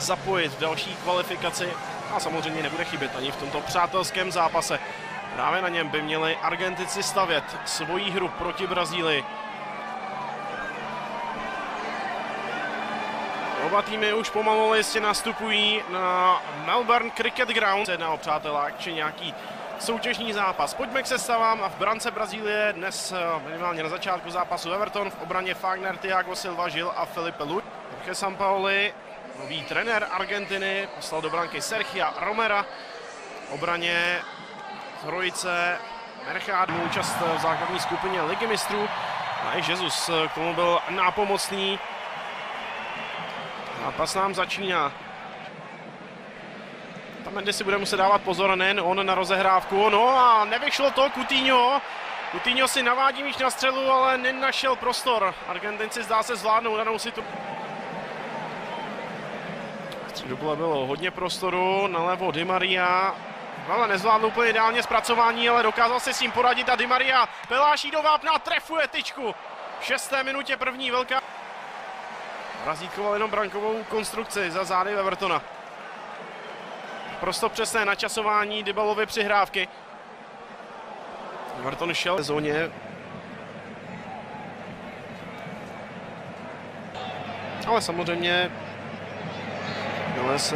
zapojit v další kvalifikaci a samozřejmě nebude chybět ani v tomto přátelském zápase. Právě na něm by měli Argentinci stavět svoji hru proti Brazílii. Oba týmy už pomalu jistě nastupují na Melbourne Cricket Ground. Jedná o přátelák či nějaký soutěžní zápas. Pojďme k sestavám a v brance Brazílie dnes minimálně na začátku zápasu Everton, v obraně Fagner, Thiago Silva, Gil a Felipe Luis. Jorge Sampaoli, nový trenér Argentiny, poslal do branky Sergia Romera. V obraně trojice Mercado, účast v základní skupině Ligy mistrů. A i Jesus k tomu byl nápomocný. Zápas nám začíná. Otamendi si bude muset dávat pozor, nejen on na rozehrávku. No a nevyšlo to, Coutinho. Coutinho si navádí míč na střelu, ale nenašel prostor. Argentinci zdá se zvládnou danou situaci. V středu pole bylo hodně prostoru, nalevo Di Maria. Ale nezvládl úplně ideálně zpracování, ale dokázal si s tím poradit a Di Maria peláší do vápna, trefuje tyčku. V 6. minutě první velká. Razítkoval jenom brankovou konstrukci za zády Evertona. Prosto přesné načasování Dybalovy přihrávky. Everton šel v zóně. Ale samozřejmě ale se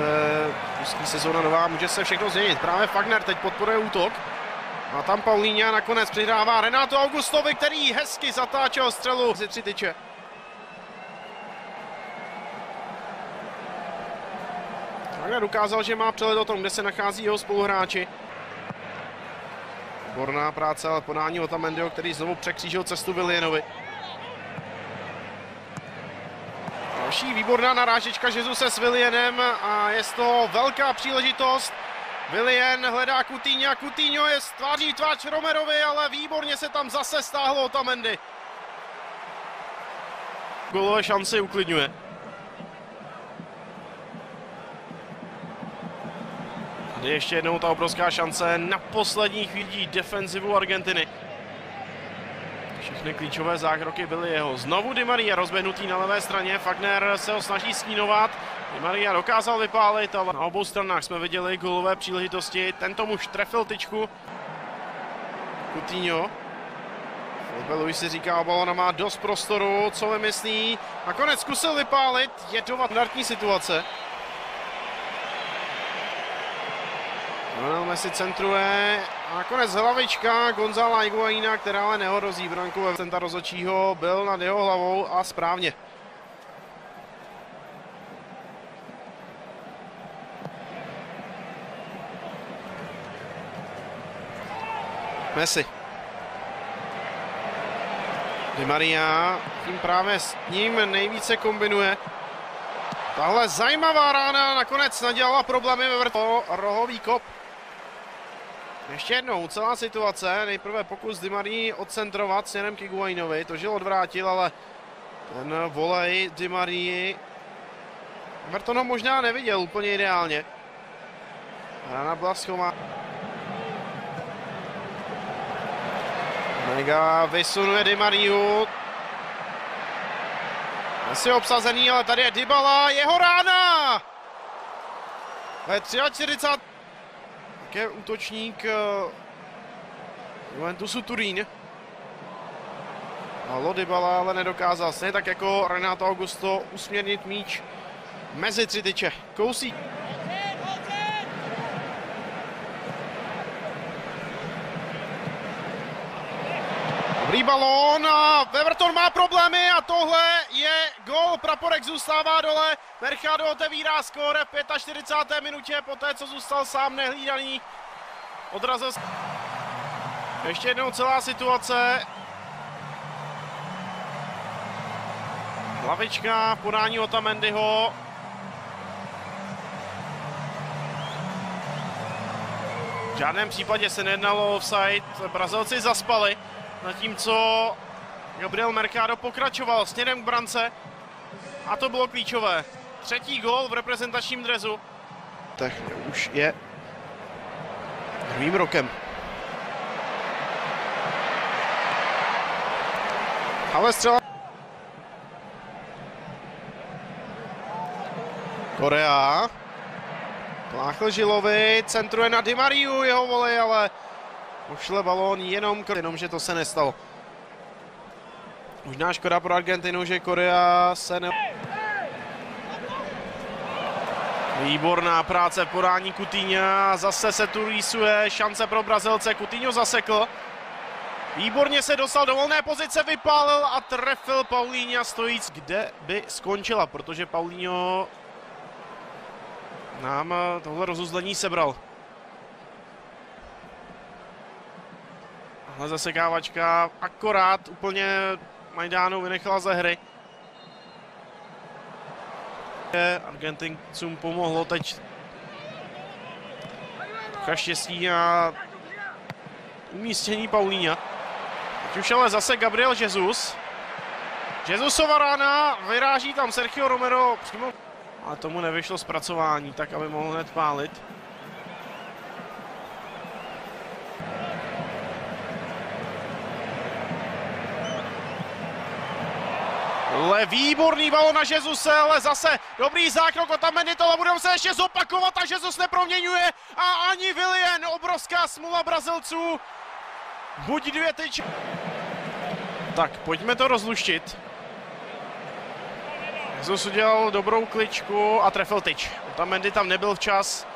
pustí sezóna nová, může se všechno změnit. Právě Fagner teď podporuje útok. A tam Paulinho nakonec přihrává Renato Augustovi, který hezky zatáčel střelu z 3 tyče. Fagner ukázal, že má přehled o tom, kde se nachází jeho spoluhráči. Výborná práce, ale podání Otamendiho, který znovu překřížil cestu Willianovi. Další výborná narážečka Jesuse s Willianem a je to velká příležitost. Willian hledá Coutinho, Coutinho je tváří tvář Romerovi, ale výborně se tam zase stáhlo Otamendi. Gólové šanci uklidňuje. Tady ještě jednou ta obrovská šance na poslední chvíli defenzivu Argentiny. Všechny klíčové zákroky byly jeho. Znovu Di Maria rozběhnutý na levé straně. Fagner se ho snaží stínovat. Di Maria dokázal vypálit, ale na obou stranách jsme viděli gólové příležitosti. Tento muž trefil tyčku. Coutinho. Felipe Luis si říká, balona má dost prostoru. Co vymyslí? Nakonec zkusil vypálit. Je to standardní situace. Lionel Messi centruje a nakonec hlavička Gonzala Higuaína, která ale nehrozí branku. Centa rozhodčího byl nad jeho hlavou a správně. Messi. Di Maria tím právě s ním nejvíce kombinuje. Tahle zajímavá rána nakonec nadělala problémy ve vrtu. Rohový kop. Ještě jednou celá situace, nejprve pokus Di Marii odcentrovat směrem k Higuaínovi, to Žil odvrátil, ale ten volej Di Marii Everton ho možná neviděl úplně ideálně. Rána byla schová. Mega vysunuje Di Mariu. Asi obsazený, ale tady je Dybala, jeho rána! Ve 43. Také útočník Juventusu Turín. Halo Dybala ale nedokázal se, tak jako Renato Augusto usměrnit míč mezi 3 tyče. Kousí. Dobrý balón a Everton má problémy a tohle je gól. Praporek zůstává dole. Mercado otevírá skóre v 45. minutě, poté co zůstal sám nehlídaný. Odrazil. Ještě jednou celá situace. Hlavička v podání Otamendiho. V žádném případě se nejednalo o offside. Brazilci zaspali. Zatímco Gabriel Mercado pokračoval směrem k brance a to bylo klíčové. 3. gól v reprezentačním dresu. Tak už je druhým rokem. Ale střela. Korea. Pláchl Žilovi, centruje na Di Mariu, jeho volej, ale pošle balón jenom že to se nestalo. Možná škoda pro Argentinu, že Korea se ne... Výborná práce v podání Coutinha, zase se tu rýsuje šance pro Brazilce, Coutinho zasekl. Výborně se dostal do volné pozice, vypálil a trefil Paulinha stojíc, kde by skončila, protože Paulinho nám tohle rozuzlení sebral. Ale zasekávačka akorát úplně Majdánu vynechala ze hry. Argentincům pomohlo teď štěstí a umístění Paulinha. Teď už ale zase Gabriel Jesus. Jesusova rána, vyráží tam Sergio Romero přímo, ale tomu nevyšlo zpracování, tak aby mohl hned pálit. Ale výborný balon na Jesuse, ale zase dobrý zákrok od Otamendi, ale budeme se ještě zopakovat a Jesus neproměňuje a ani Willian, obrovská smůla Brazilců. Buď dvě tyč. Tak, pojďme to rozluštit. Jesus udělal dobrou kličku a trefil tyč. Otamendi tam nebyl včas,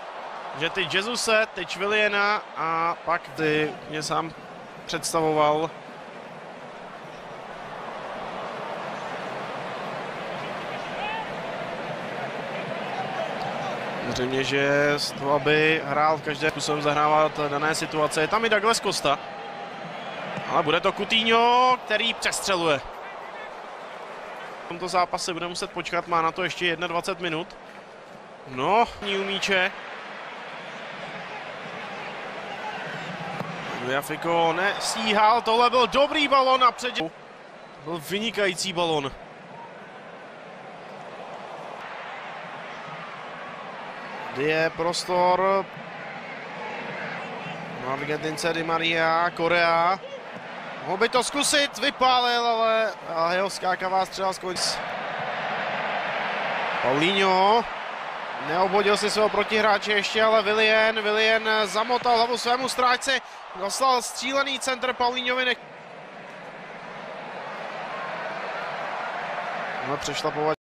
že tyč Jesuse, tyč Williana a pak ty mě sám představoval. Samozřejmě, že z toho, aby hrál v každém způsobem zahrávat dané situace, je tam i Douglas Costa. Ale bude to Coutinho, který přestřeluje. V tomto zápase bude muset počkat, má na to ještě 21 minut. No, míče. Fico nestíhal, tohle byl dobrý balon a předě... Byl vynikající balon. Je prostor na Argentince, Di Maria, Korea. Mohl by to zkusit, vypálil, ale jeho skákavá střela skončí. Paulinho neobhodil si svého protihráče ještě, ale Willian zamotal hlavu svému strážci. Dostal střílený centr Paulinhovi. Přešlapovat.